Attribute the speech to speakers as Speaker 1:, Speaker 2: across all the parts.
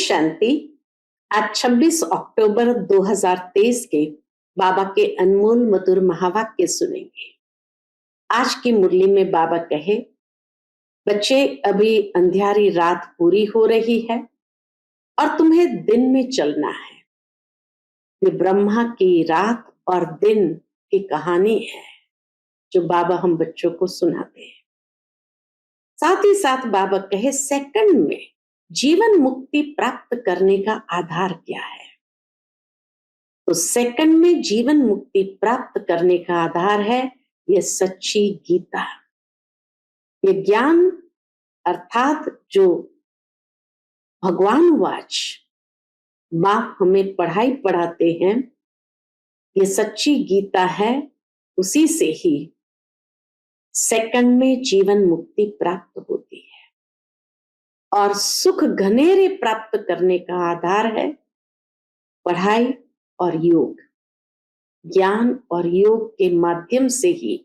Speaker 1: शांति। आज 26 अक्टूबर 2023 के बाबा के अनमोल मधुर महावाक्य सुनेंगे। आज की मुरली में बाबा कहे, बच्चे अभी अंधियारी रात पूरी हो रही है और तुम्हें दिन में चलना है। ये ब्रह्मा की रात और दिन की कहानी है जो बाबा हम बच्चों को सुनाते हैं। साथ ही साथ बाबा कहे, सेकंड में जीवन मुक्ति प्राप्त करने का आधार क्या है। तो सेकंड में जीवन मुक्ति प्राप्त करने का आधार है ये सच्ची गीता, ये ज्ञान अर्थात जो भगवान वाच बाप हमें पढ़ाई पढ़ाते हैं, ये सच्ची गीता है। उसी से ही सेकंड में जीवन मुक्ति प्राप्त होती है और सुख घनेरे प्राप्त करने का आधार है पढ़ाई और योग। ज्ञान और योग के माध्यम से ही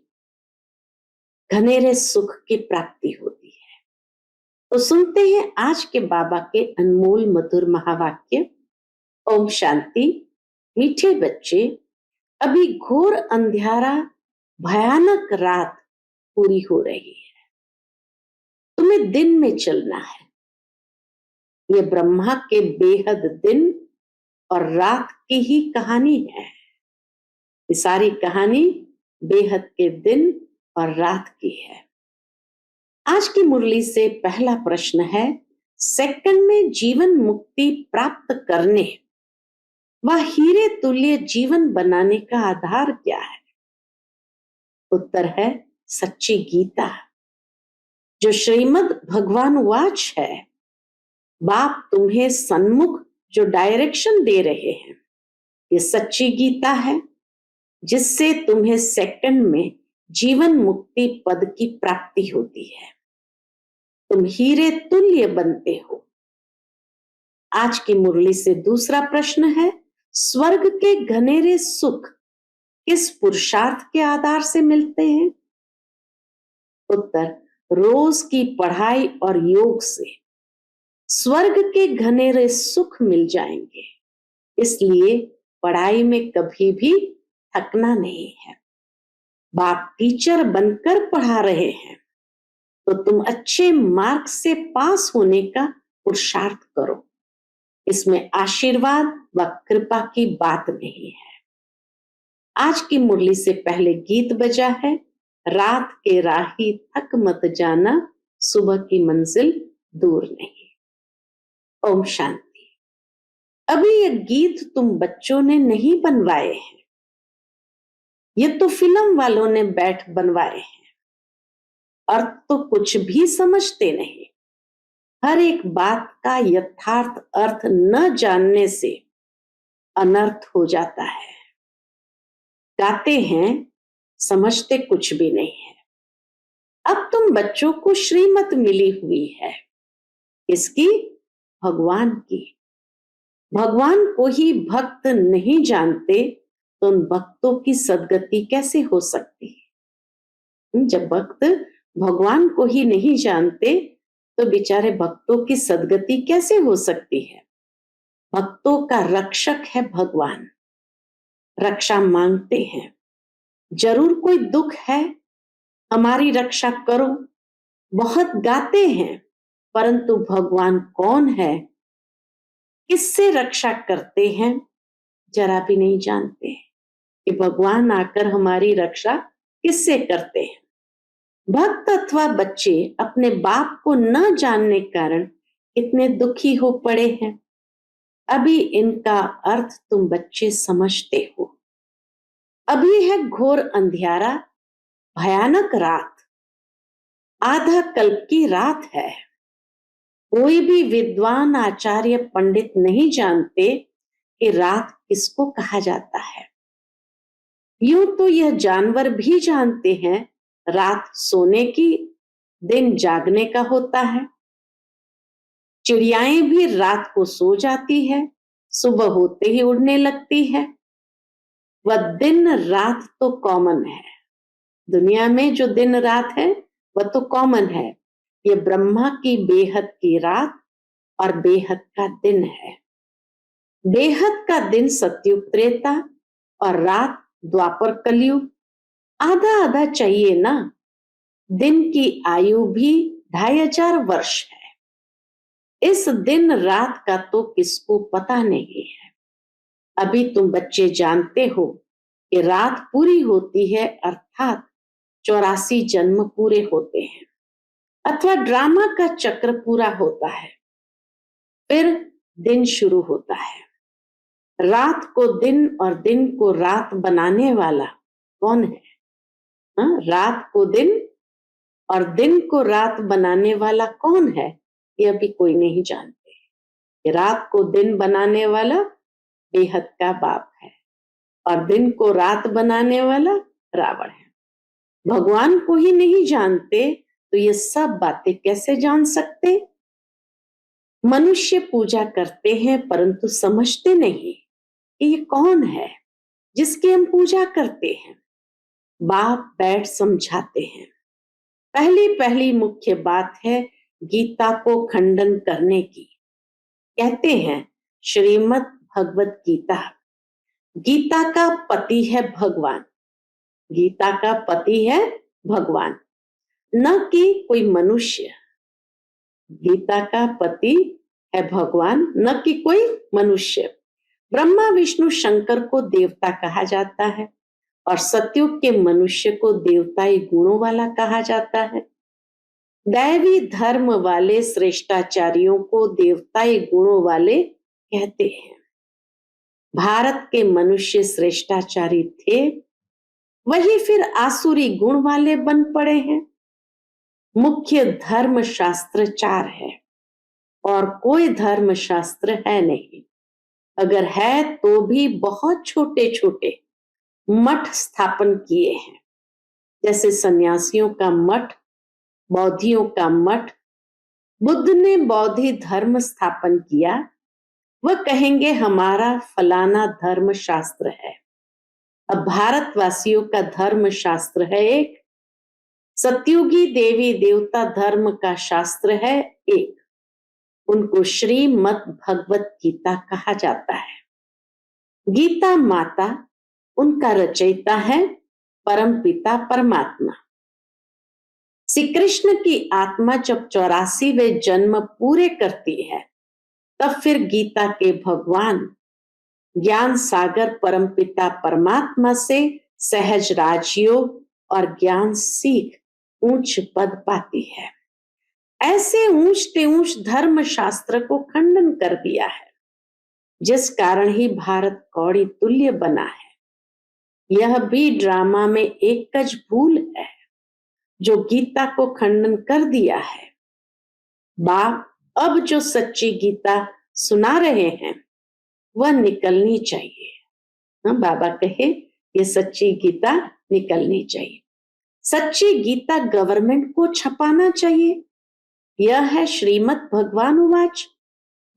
Speaker 1: घनेरे सुख की प्राप्ति होती है। तो सुनते हैं आज के बाबा के अनमोल मधुर महावाक्य। ओम शांति। मीठे बच्चे, अभी घोर अंधियारा भयानक रात पूरी हो रही है, तुम्हें दिन में चलना है। ये ब्रह्मा के बेहद दिन और रात की ही कहानी है। ये सारी कहानी बेहद के दिन और रात की है। आज की मुरली से पहला प्रश्न है, सेकंड में जीवन मुक्ति प्राप्त करने व हीरे तुल्य जीवन बनाने का आधार क्या है। उत्तर है सच्ची गीता, जो श्रीमद् भगवान वाच है। बाप तुम्हें सन्मुख जो डायरेक्शन दे रहे हैं, ये सच्ची गीता है जिससे तुम्हें सेकंड में जीवन मुक्ति पद की प्राप्ति होती है। तुम हीरे तुल्य बनते हो। आज की मुरली से दूसरा प्रश्न है, स्वर्ग के घनेरे सुख किस पुरुषार्थ के आधार से मिलते हैं। उत्तर, रोज की पढ़ाई और योग से स्वर्ग के घनेरे सुख मिल जाएंगे। इसलिए पढ़ाई में कभी भी थकना नहीं है। बाप टीचर बनकर पढ़ा रहे हैं तो तुम अच्छे मार्क्स से पास होने का पुरुषार्थ करो। इसमें आशीर्वाद व कृपा की बात नहीं है। आज की मुरली से पहले गीत बजा है, रात के राही थक मत जाना, सुबह की मंजिल दूर नहीं। ओम शांति। अभी ये गीत तुम बच्चों ने नहीं बनवाए हैं, ये तो फिल्म वालों ने बैठ बनवाए हैं। अर्थ तो कुछ भी समझते नहीं। हर एक बात का यथार्थ अर्थ न जानने से अनर्थ हो जाता है। गाते हैं, समझते कुछ भी नहीं है। अब तुम बच्चों को श्रीमत मिली हुई है, इसकी भगवान की। भगवान को ही भक्त नहीं जानते तो उन भक्तों की सदगति कैसे हो सकती है। जब भक्त भगवान को ही नहीं जानते तो बेचारे भक्तों की सदगति कैसे हो सकती है। भक्तों का रक्षक है भगवान, रक्षा मांगते हैं। जरूर कोई दुख है, हमारी रक्षा करो, बहुत गाते हैं, परंतु भगवान कौन है, किससे रक्षा करते हैं, जरा भी नहीं जानते कि भगवान आकर हमारी रक्षा किससे करते हैं। भक्त अथवा बच्चे अपने बाप को न जानने के कारण इतने दुखी हो पड़े हैं। अभी इनका अर्थ तुम बच्चे समझते हो। अभी है घोर अंधियारा भयानक रात, आधा कल्प की रात है। कोई भी विद्वान आचार्य पंडित नहीं जानते कि रात किसको कहा जाता है। यूं तो यह जानवर भी जानते हैं रात सोने की, दिन जागने का होता है। चिड़ियाएं भी रात को सो जाती है, सुबह होते ही उड़ने लगती है। वह दिन रात तो कॉमन है। दुनिया में जो दिन रात है वह तो कॉमन है। ये ब्रह्मा की बेहद की रात और बेहद का दिन है। बेहद का दिन सतयुग त्रेता और रात द्वापर कलयुग। आधा आधा चाहिए ना। दिन की आयु भी 2500 वर्ष है। इस दिन रात का तो किसको पता नहीं है। अभी तुम बच्चे जानते हो कि रात पूरी होती है अर्थात 84 जन्म पूरे होते हैं, अथवा ड्रामा का चक्र पूरा होता है, फिर दिन शुरू होता है। रात को दिन और दिन को रात बनाने वाला कौन है? रात को दिन और दिन को रात बनाने वाला कौन है? ये अभी कोई नहीं जानते। रात को दिन बनाने वाला बेहद का बाप है और दिन को रात बनाने वाला रावण है। भगवान को ही नहीं जानते तो ये सब बातें कैसे जान सकते? मनुष्य पूजा करते हैं परंतु समझते नहीं कि ये कौन है जिसकी हम पूजा करते हैं। बाप बैठ समझाते हैं। पहली पहली मुख्य बात है गीता को खंडन करने की। कहते हैं श्रीमद् भगवत गीता, गीता का पति है भगवान। गीता का पति है भगवान, न कि कोई मनुष्य। गीता का पति है भगवान, न कि कोई मनुष्य। ब्रह्मा विष्णु शंकर को देवता कहा जाता है और सतयुग के मनुष्य को देवताई गुणों वाला कहा जाता है। दैवी धर्म वाले श्रेष्ठाचार्यों को देवताई गुणों वाले कहते हैं। भारत के मनुष्य श्रेष्ठाचारी थे, वही फिर आसुरी गुण वाले बन पड़े हैं। मुख्य धर्म शास्त्र 4 है और कोई धर्म शास्त्र है नहीं। अगर है तो भी बहुत छोटे छोटे मठ स्थापन किए हैं, जैसे सन्यासियों का मठ, बौद्धियों का मठ। बुद्ध ने बौद्धि धर्म स्थापन किया, वह कहेंगे हमारा फलाना धर्म शास्त्र है। अब भारतवासियों का धर्म शास्त्र है एक, सतयुगी देवी देवता धर्म का शास्त्र है एक। उनको श्रीमद् भगवत गीता कहा जाता है। गीता माता उनका रचयिता है परम पिता परमात्मा। श्री कृष्ण की आत्मा जब 84वें जन्म पूरे करती है, तब फिर गीता के भगवान ज्ञान सागर परम पिता परमात्मा से सहज राजयोग और ज्ञान सीख ऊंच पद पाती है। ऐसे ऊंचते ऊंच धर्म शास्त्र को खंडन कर दिया है, जिस कारण ही भारत कौड़ी तुल्य बना है। यह भी ड्रामा में एक कज भूल है जो गीता को खंडन कर दिया है। बाप अब जो सच्ची गीता सुना रहे हैं वह निकलनी चाहिए। बाबा कहे ये सच्ची गीता निकलनी चाहिए। सच्ची गीता गवर्नमेंट को छपाना चाहिए। यह है श्रीमद् भगवान उवाच।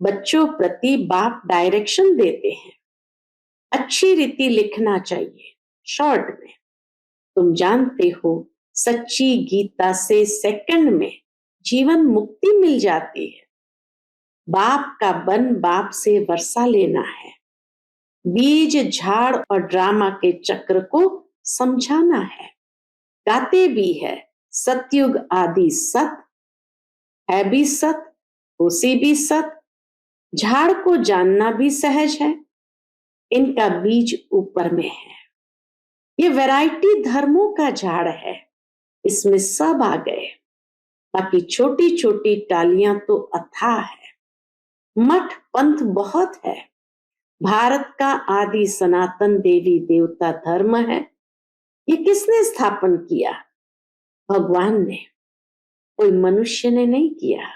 Speaker 1: बच्चों प्रति बाप डायरेक्शन देते हैं। अच्छी रीति लिखना चाहिए, शॉर्ट में। तुम जानते हो सच्ची गीता से सेकंड में जीवन मुक्ति मिल जाती है। बाप का बन बाप से वर्षा लेना है। बीज झाड़ और ड्रामा के चक्र को समझाना है। गाते भी है सतयुग आदि सत है, भी सत, उसी भी सत। झाड़ को जानना भी सहज है, इनका बीज ऊपर में है। ये वैरायटी धर्मों का झाड़ है, इसमें सब आ गए। बाकी छोटी छोटी टालियां तो अथाह है। मठ पंथ बहुत है। भारत का आदि सनातन देवी देवता धर्म है। ये किसने स्थापन किया? भगवान ने, कोई मनुष्य ने नहीं किया।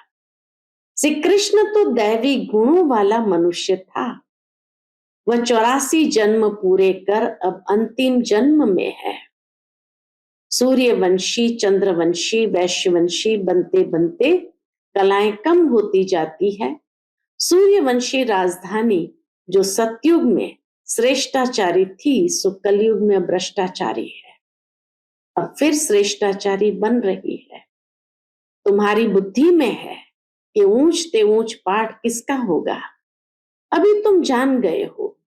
Speaker 1: श्री कृष्ण तो दैवी गुणों वाला मनुष्य था। वह 84 जन्म पूरे कर अब अंतिम जन्म में है। सूर्यवंशी, चंद्रवंशी, वैश्यवंशी बनते बनते कलाएं कम होती जाती है। सूर्यवंशी राजधानी जो सतयुग में श्रेष्ठाचारी थी, सो कलयुग में भ्रष्टाचारी है। अब फिर श्रेष्ठाचारी बन रही है। तुम्हारी बुद्धि में है कि ऊंचते ऊंच पाठ किसका होगा। अभी तुम जान गए हो,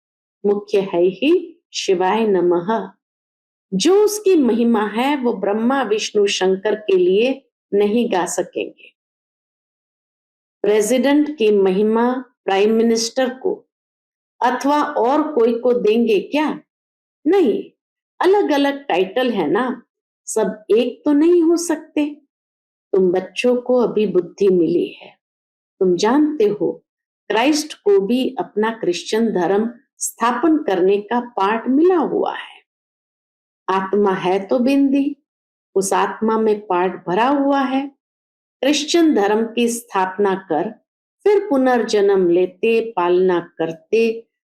Speaker 1: मुख्य है ही शिवाय नमः। जो उसकी महिमा है वो ब्रह्मा विष्णु शंकर के लिए नहीं गा सकेंगे। प्रेसिडेंट की महिमा प्राइम मिनिस्टर को अथवा और कोई को देंगे क्या? नहीं, अलग अलग टाइटल है ना, सब एक तो नहीं हो सकते। तुम बच्चों को अभी बुद्धि मिली है, तुम जानते हो क्राइस्ट को भी अपना क्रिश्चियन धर्म स्थापन करने का पाठ मिला हुआ है। आत्मा है तो बिंदी, उस आत्मा में पाठ भरा हुआ है। क्रिश्चियन धर्म की स्थापना कर फिर पुनर्जन्म लेते पालना करते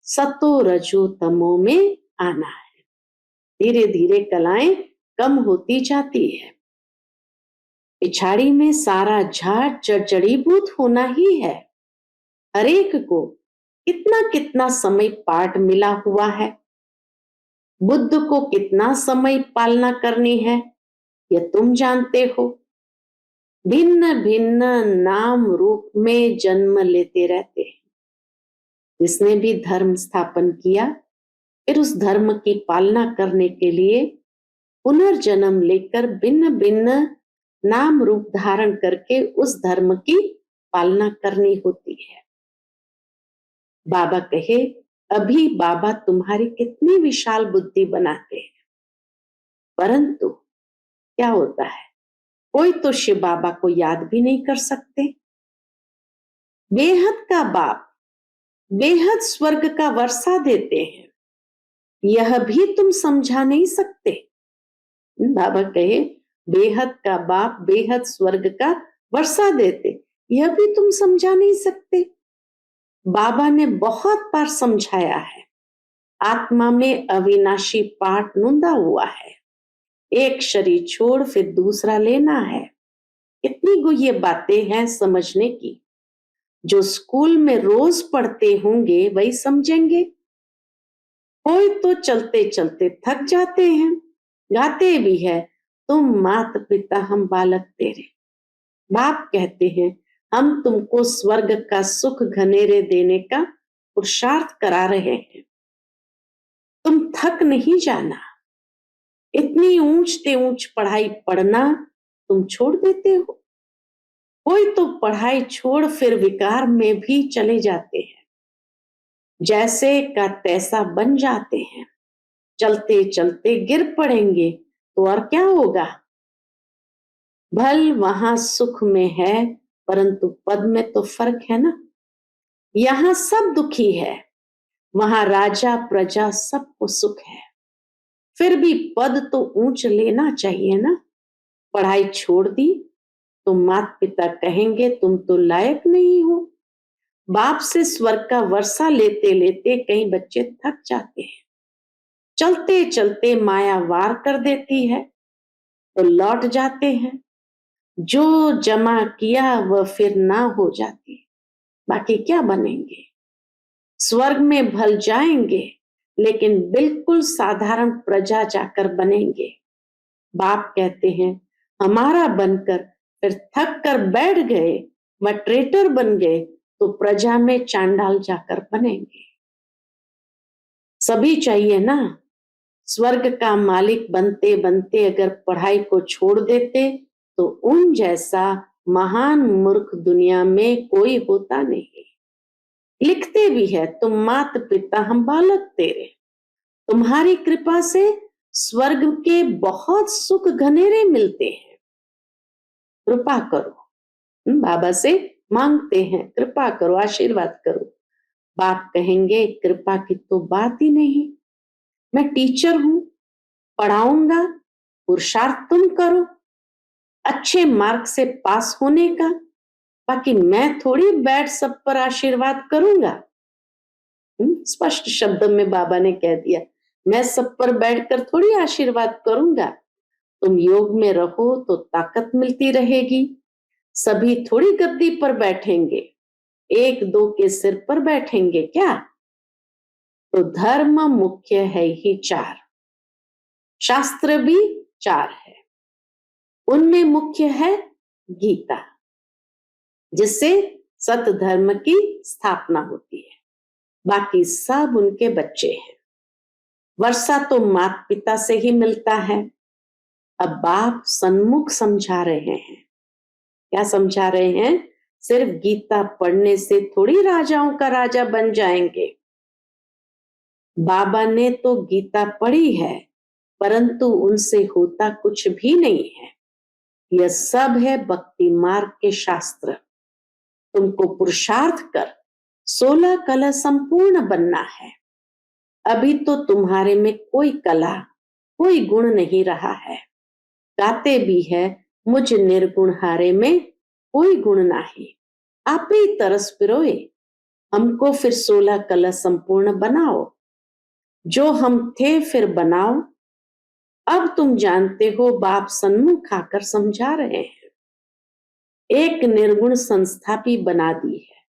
Speaker 1: सतो रजो तमो में आना है। धीरे धीरे कलाएं कम होती जाती है। पिछाड़ी में सारा झाड़ जड़ीभूत होना ही है। हरेक को कितना कितना समय पाठ मिला हुआ है। बुद्ध को कितना समय पालना करनी है यह तुम जानते हो। भिन्न भिन्न नाम रूप में जन्म लेते रहते हैं। जिसने भी धर्म स्थापन किया फिर उस धर्म की पालना करने के लिए पुनर्जन्म लेकर भिन्न भिन्न नाम रूप धारण करके उस धर्म की पालना करनी होती है। बाबा कहे, अभी बाबा तुम्हारी कितनी विशाल बुद्धि बनाते हैं, परंतु क्या होता है, कोई तो शिव बाबा को याद भी नहीं कर सकते। बेहद का बाप बेहद स्वर्ग का वर्षा देते हैं, यह भी तुम समझा नहीं सकते। बाबा कहे, बेहद का बाप बेहद स्वर्ग का वर्षा देते, यह भी तुम समझा नहीं सकते। बाबा ने बहुत बार समझाया है। आत्मा में अविनाशी पाठ नूंदा हुआ है। एक शरीर छोड़ फिर दूसरा लेना है। इतनी को ये बातें हैं समझने की। जो स्कूल में रोज पढ़ते होंगे वही समझेंगे। कोई तो चलते चलते थक जाते हैं, गाते भी है, तुम मात पिता हम बालक तेरे। बाप कहते हैं, हम तुमको स्वर्ग का सुख घनेरे देने का पुरुषार्थ करा रहे हैं। तुम थक नहीं जाना। इतनी ऊंचते ऊंच पढ़ाई पढ़ना तुम छोड़ देते हो। कोई तो पढ़ाई छोड़ फिर विकार में भी चले जाते हैं, जैसे का तैसा बन जाते हैं। चलते चलते गिर पड़ेंगे तो और क्या होगा। भल वहां सुख में है, परंतु पद में तो फर्क है ना। यहाँ सब दुखी है, वहां राजा प्रजा सबको सुख है। फिर भी पद तो ऊंच लेना चाहिए ना। पढ़ाई छोड़ दी तो माता पिता कहेंगे तुम तो लायक नहीं हो। बाप से स्वर्ग का वर्षा लेते लेते कई बच्चे थक जाते हैं। चलते चलते माया वार कर देती है तो लौट जाते हैं। जो जमा किया वह फिर ना हो जाती, बाकी क्या बनेंगे। स्वर्ग में भल जाएंगे लेकिन बिल्कुल साधारण प्रजा जाकर बनेंगे। बाप कहते हैं, हमारा बनकर फिर थक कर बैठ गए व ट्रेटर बन गए तो प्रजा में चांडाल जाकर बनेंगे। सभी चाहिए ना। स्वर्ग का मालिक बनते बनते अगर पढ़ाई को छोड़ देते तो उन जैसा महान मूर्ख दुनिया में कोई होता नहीं। लिखते भी है, तुम मात पिता हम बालक तेरे। तुम्हारी कृपा से स्वर्ग के बहुत सुख घनेरे मिलते हैं। कृपा करो। बाबा से मांगते हैं, कृपा करो, आशीर्वाद करो। बाप कहेंगे, कृपा की तो बात ही नहीं। मैं टीचर हूं, पढ़ाऊंगा, पुरुषार्थ तुम करो अच्छे मार्क से पास होने का। बाकी मैं थोड़ी बैठ सब पर आशीर्वाद करूंगा। स्पष्ट शब्द में बाबा ने कह दिया, मैं सब पर बैठकर थोड़ी आशीर्वाद करूंगा। तुम योग में रहो तो ताकत मिलती रहेगी। सभी थोड़ी गद्दी पर बैठेंगे, एक दो के सिर पर बैठेंगे क्या। तो धर्म मुख्य है ही चार, शास्त्र भी चार है, उनमें मुख्य है गीता। जिससे सत धर्म की स्थापना होती है। बाकी सब उनके बच्चे हैं। वर्षा तो माता पिता से ही मिलता है। अब बाप सन्मुख समझा रहे हैं। क्या समझा रहे हैं? सिर्फ गीता पढ़ने से थोड़ी राजाओं का राजा बन जाएंगे। बाबा ने तो गीता पढ़ी है, परंतु उनसे होता कुछ भी नहीं है। यह सब है भक्ति मार्ग के शास्त्र। तुमको पुरुषार्थ कर 16 कला संपूर्ण बनना है। अभी तो तुम्हारे में कोई कला, कोई गुण नहीं रहा है। गाते भी है, मुझ निर्गुण हारे में कोई गुण नहीं। आप ही तरस पिरोए, हमको फिर 16 कला संपूर्ण बनाओ। जो हम थे फिर बनाओ। अब तुम जानते हो, बाप सन्मुख आकर समझा रहे हैं। एक निर्गुण संस्था भी बना दी है।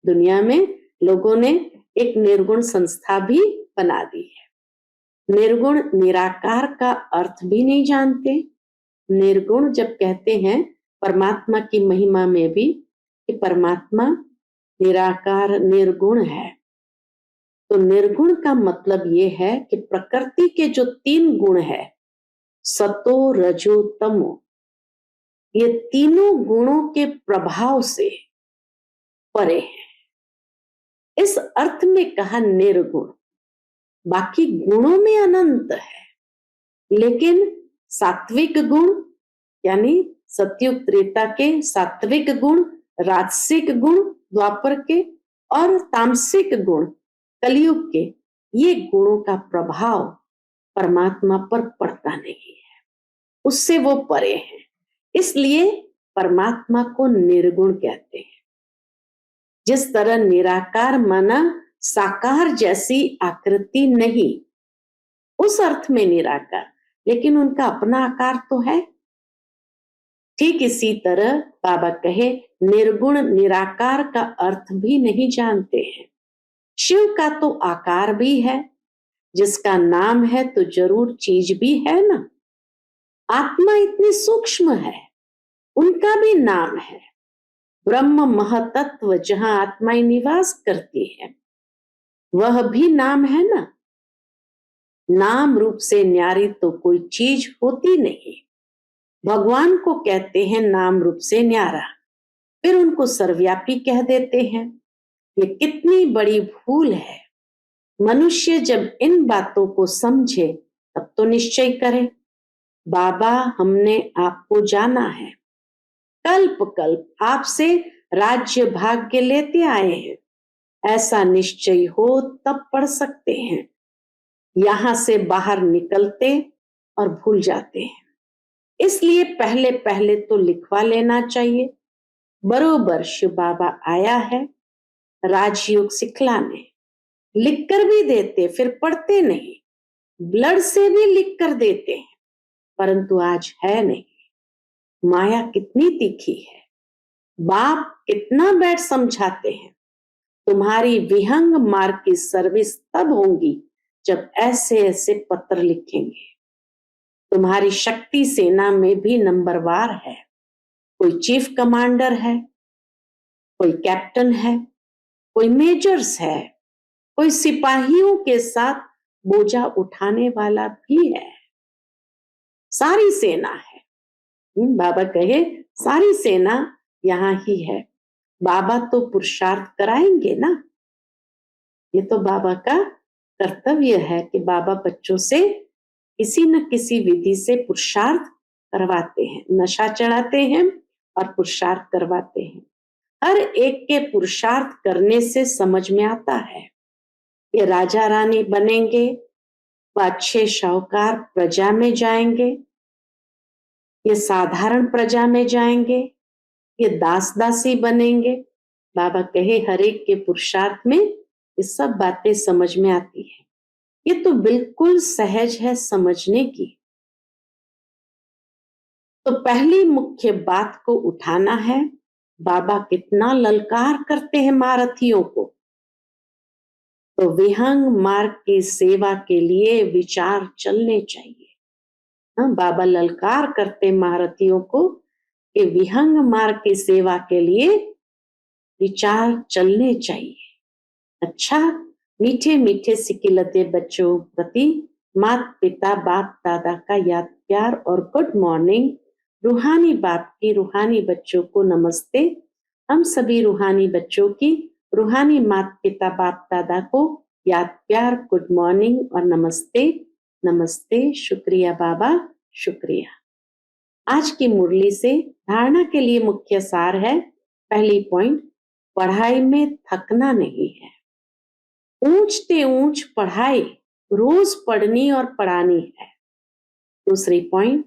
Speaker 1: दुनिया में लोगों ने एक निर्गुण संस्था भी बना दी है। निर्गुण निराकार का अर्थ भी नहीं जानते। निर्गुण जब कहते हैं परमात्मा की महिमा में भी कि परमात्मा निराकार निर्गुण है, तो निर्गुण का मतलब ये है कि प्रकृति के जो 3 गुण है, सतो रजो तमो, ये तीनों गुणों के प्रभाव से परे है। इस अर्थ में कहा निर्गुण। बाकी गुणों में अनंत है, लेकिन सात्विक गुण यानी सतयुग त्रेता के सात्विक गुण, राजसिक गुण द्वापर के, और तामसिक गुण कलयुग के, ये गुणों का प्रभाव परमात्मा पर पड़ता नहीं है। उससे वो परे हैं। इसलिए परमात्मा को निर्गुण कहते हैं। जिस तरह निराकार माना साकार जैसी आकृति नहीं, उस अर्थ में निराकार, लेकिन उनका अपना आकार तो है। ठीक इसी तरह बाबा कहे निर्गुण निराकार का अर्थ भी नहीं जानते हैं। शिव का तो आकार भी है, जिसका नाम है तो जरूर चीज भी है ना। आत्मा इतनी सूक्ष्म है, उनका भी नाम है। ब्रह्म महतत्व जहां आत्माएं निवास करती है, वह भी नाम है ना। नाम रूप से न्यारी तो कोई चीज होती नहीं। भगवान को कहते हैं नाम रूप से न्यारा, फिर उनको सर्वव्यापी कह देते हैं। ये कितनी बड़ी भूल है। मनुष्य जब इन बातों को समझे तब तो निश्चय करे, बाबा हमने आपको जाना है, कल्प कल्प आपसे राज्य भाग्य लेते आए हैं। ऐसा निश्चय हो तब पढ़ सकते हैं। यहां से बाहर निकलते और भूल जाते हैं। इसलिए पहले पहले तो लिखवा लेना चाहिए। बरोबर शिव बाबा आया है राजयोग सिखलाने। लिखकर भी देते, फिर पढ़ते नहीं। ब्लड से भी लिख कर देते हैं, परंतु आज है नहीं। माया कितनी तीखी है। बाप कितना बैठ समझाते हैं। तुम्हारी विहंग मार्ग की सर्विस तब होगी जब ऐसे ऐसे पत्र लिखेंगे। तुम्हारी शक्ति सेना में भी नंबरवार है। कोई चीफ कमांडर है, कोई कैप्टन है, कोई मेजर्स है, कोई सिपाहियों के साथ बोझा उठाने वाला भी है। सारी सेना है। बाबा कहे सारी सेना यहाँ ही है। बाबा तो पुरुषार्थ कराएंगे ना। ये तो बाबा का कर्तव्य है कि बाबा बच्चों से किसी न किसी विधि से पुरुषार्थ करवाते हैं। नशा चढ़ाते हैं और पुरुषार्थ करवाते हैं। हर एक के पुरुषार्थ करने से समझ में आता है ये राजा रानी बनेंगे, व अच्छे शाहूकार प्रजा में जाएंगे, ये साधारण प्रजा में जाएंगे, ये दास दासी बनेंगे। बाबा कहे हर एक के पुरुषार्थ में ये सब बातें समझ में आती है। ये तो बिल्कुल सहज है समझने की। तो पहली मुख्य बात को उठाना है। बाबा कितना ललकार करते हैं महारथियों को। तो विहंग मार्ग की सेवा के लिए विचार चलने चाहिए। बाबा ललकार करते महारथियों को कि विहंग मार्ग की सेवा के लिए विचार चलने चाहिए। अच्छा, मीठे मीठे सिकिलते बच्चों प्रति माता पिता बाप दादा का याद प्यार और गुड मॉर्निंग। रूहानी बाप की रूहानी बच्चों को नमस्ते। हम सभी रूहानी बच्चों की रूहानी माता पिता बाप दादा को याद प्यार गुड मॉर्निंग और नमस्ते। नमस्ते, शुक्रिया बाबा, शुक्रिया। आज की मुरली से धारणा के लिए मुख्य सार है। पहली पॉइंट, पढ़ाई में थकना नहीं है। ऊंचते ऊंच पढ़ाई रोज पढ़नी और पढ़ानी है। दूसरी पॉइंट,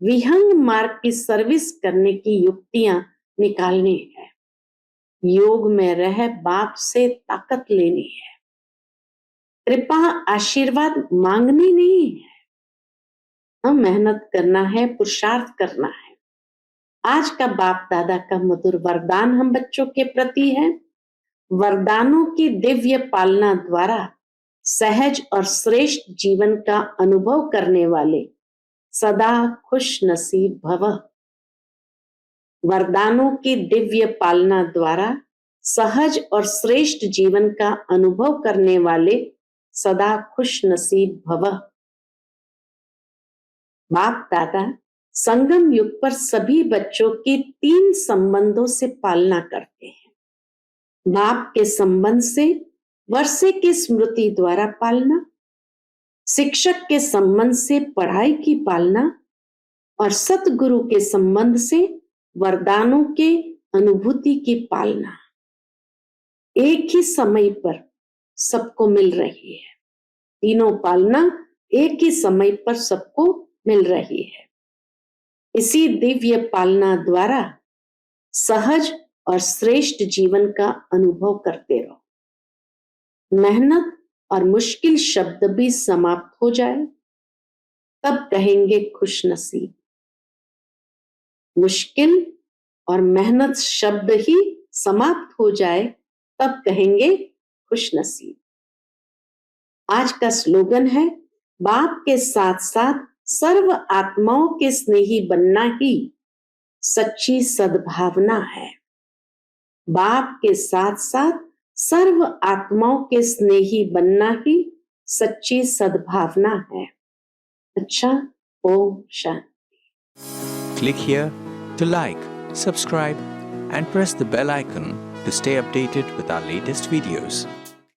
Speaker 1: विहंग मार्ग की सर्विस करने की युक्तियां निकालनी है। योग में रह बाप से ताकत लेनी है। कृपा आशीर्वाद मांगनी नहीं है। हम मेहनत करना है, पुरुषार्थ करना है। आज का बाप दादा का मधुर वरदान हम बच्चों के प्रति है। वरदानों की दिव्य पालना द्वारा सहज और श्रेष्ठ जीवन का अनुभव करने वाले सदा खुश नसीब भव। वरदानों की दिव्य पालना द्वारा सहज और श्रेष्ठ जीवन का अनुभव करने वाले सदा खुश नसीब भव। बाप दादा संगम युग पर सभी बच्चों की 3 संबंधों से पालना करते हैं। बाप के संबंध से वर्षे की स्मृति द्वारा पालना, शिक्षक के संबंध से पढ़ाई की पालना और सतगुरु के संबंध से वरदानों के अनुभूति की पालना। एक ही समय पर सबको मिल रही है। तीनों पालना एक ही समय पर सबको मिल रही है। इसी दिव्य पालना द्वारा सहज और श्रेष्ठ जीवन का अनुभव करते रहो। मेहनत और मुश्किल शब्द भी समाप्त हो जाए तब कहेंगे खुश नसीब। मुश्किल और मेहनत शब्द ही समाप्त हो जाए तब कहेंगे खुश नसीब। आज का स्लोगन है, बाप के साथ साथ सर्व आत्माओं के स्नेही बनना ही सच्ची सद्भावना है। बाप के साथ साथ सर्व आत्माओं के स्नेही बनना ही सच्ची सद्भावना है। अच्छा, Om Shanti.
Speaker 2: Click here to like, subscribe and press the bell icon to stay updated with our latest videos.